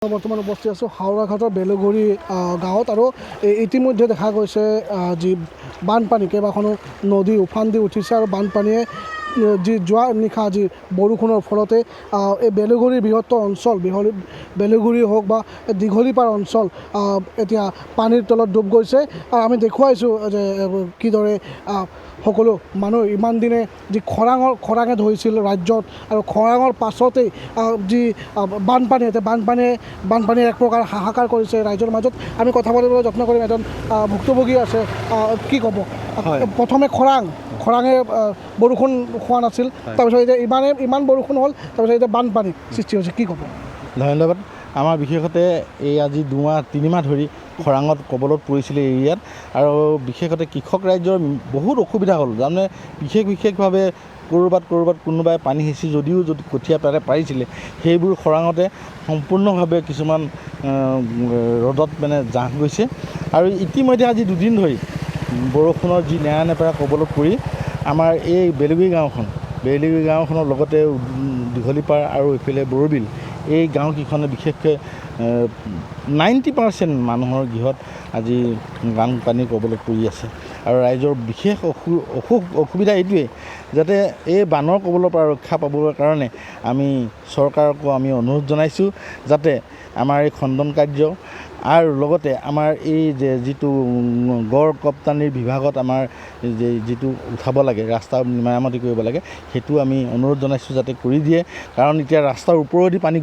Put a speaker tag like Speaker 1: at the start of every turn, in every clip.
Speaker 1: বৰ্তমান উপস্থিত আছোঁ হাওৰাঘাটৰ বেলগুৰি গাঁৱত আৰু ইতিমধ্যে দেখা গৈছে যি বানপানী কেইবাখনো নদী উফান দি উঠিছে আৰু বানপানীয়ে যি যোৱা নিশা যি বৰষুণৰ ফলতে এই বেলগুৰিৰ বৃহত্তৰ অঞ্চল বেলগুৰি হওক বা দীঘলীপাৰ অঞ্চল এতিয়া পানীৰ তলত ডুব গৈছে। আমি দেখুৱাইছোঁ যে কিদৰে সকলো মানুহ ইমান দিনে যি খৰাঙে ধৰিছিল ৰাজ্যত আৰু খৰাঙৰ পাছতেই যি বানপানীয়ে এক প্ৰকাৰ হাহাকাৰ কৰিছে ৰাইজৰ মাজত। আমি কথা পাতিবলৈ যত্ন কৰিম। এজন ভুক্তভোগী আছে, কি ক'ব? প্ৰথমে খৰাঙে বৰষুণ হোৱা নাছিল, তাৰপিছত এতিয়া ইমান বৰষুণ হ'ল, তাৰপিছত এতিয়া বানপানী সৃষ্টি হৈছে, কি ক'ব?
Speaker 2: ধন্যবাদ। আমাৰ বিশেষতে এই আজি 2-3 মাহ ধৰি খৰাঙত কবলত পৰিছিলে এৰিয়াত, আৰু বিশেষতে কৃষক ৰাইজৰ বহুত অসুবিধা হ'ল। তাৰমানে বিশেষভাৱে ক'ৰবাত কোনোবাই পানী সিঁচি যদিও কঠীয়া পাৰিছিলে, সেইবোৰ খৰাঙতে সম্পূৰ্ণভাৱে কিছুমান ৰ'দত মানে জাহ গৈছে। আৰু ইতিমধ্যে আজি 2 দিন ধৰি বৰষুণৰ যি নেৰানেপেৰা কবলত পৰি আমাৰ এই বেলগুৰি গাঁওখনৰ লগতে দীঘলীপাৰ আৰু এইফালে বৰবিল, এই গাঁওকেইখনে বিশেষকৈ 90% মানুহৰ গৃহত আজি বানপানীৰ কবলত পৰি আছে। আৰু ৰাইজৰ বিশেষ অসুবিধা এইটোৱেই, যাতে এই বানৰ কবলৰ পৰা ৰক্ষা পাবৰ কাৰণে আমি চৰকাৰকো আমি অনুৰোধ জনাইছোঁ যাতে আমাৰ এই খণ্ডন কাৰ্য আৰু লগতে আমাৰ এই যে যিটো গড় ৰপ্তানিৰ বিভাগত আমাৰ যিটো উঠাব লাগে, ৰাস্তা মেৰামতি কৰিব লাগে, সেইটো আমি অনুৰোধ জনাইছোঁ যাতে কৰি দিয়ে। কাৰণ এতিয়া ৰাস্তাৰ ওপৰেদি পানী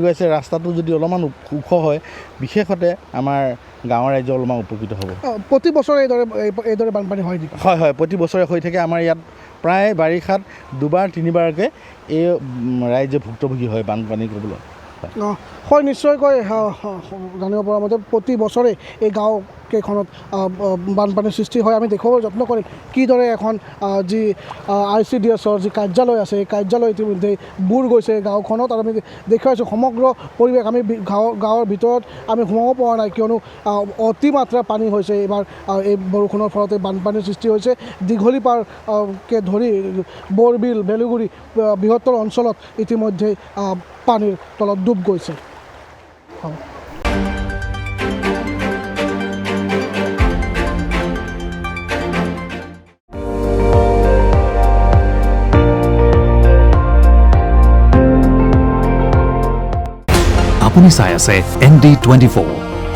Speaker 2: গৈ আছে, ৰাস্তাটো যদি অলপমান ওখ হয়, বিশেষতে আমাৰ গাঁৱৰ ৰাইজ অলপমান উপকৃত হ'ব।
Speaker 1: প্ৰতি বছৰে এইদৰে বানপানী হয় নেকি?
Speaker 2: হয়, প্ৰতি বছৰে হৈ থাকে। আমাৰ ইয়াত প্ৰায় বাৰিষাত 2-3বাৰকৈ এই ৰাইজে ভুক্তভোগী হয় বানপানী ক'বলৈ।
Speaker 1: হয়, নিশ্চয়কৈ জানিব পৰা মতে প্ৰতি বছৰে এই গাঁওকেইখনত বানপানীৰ সৃষ্টি হয়। আমি দেখুৱাবলৈ যত্ন কৰিম কিদৰে এখন যি ICDSৰ যি কাৰ্যালয় আছে, এই কাৰ্যালয় ইতিমধ্যে বুৰ গৈছে গাঁওখনত। আৰু আমি দেখুৱাইছোঁ সমগ্ৰ পৰিৱেশ। আমি গাঁৱৰ ভিতৰত আমি সোমাব পৰা নাই, কিয়নো অতিমাত্ৰা পানী হৈছে এইবাৰ। এই বৰষুণৰ ফলতে বানপানীৰ সৃষ্টি হৈছে। দীঘলীপাৰকে ধৰি বৰবিল, বেলগুৰি বৃহত্তৰ অঞ্চলত ইতিমধ্যে পানীৰ তলত ডুব গৈছে।
Speaker 3: আপুনি চাই আছে ND24,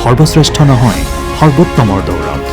Speaker 3: সৰ্বশ্ৰেষ্ঠ নহয় সৰ্বোত্তমৰ দৌৰত।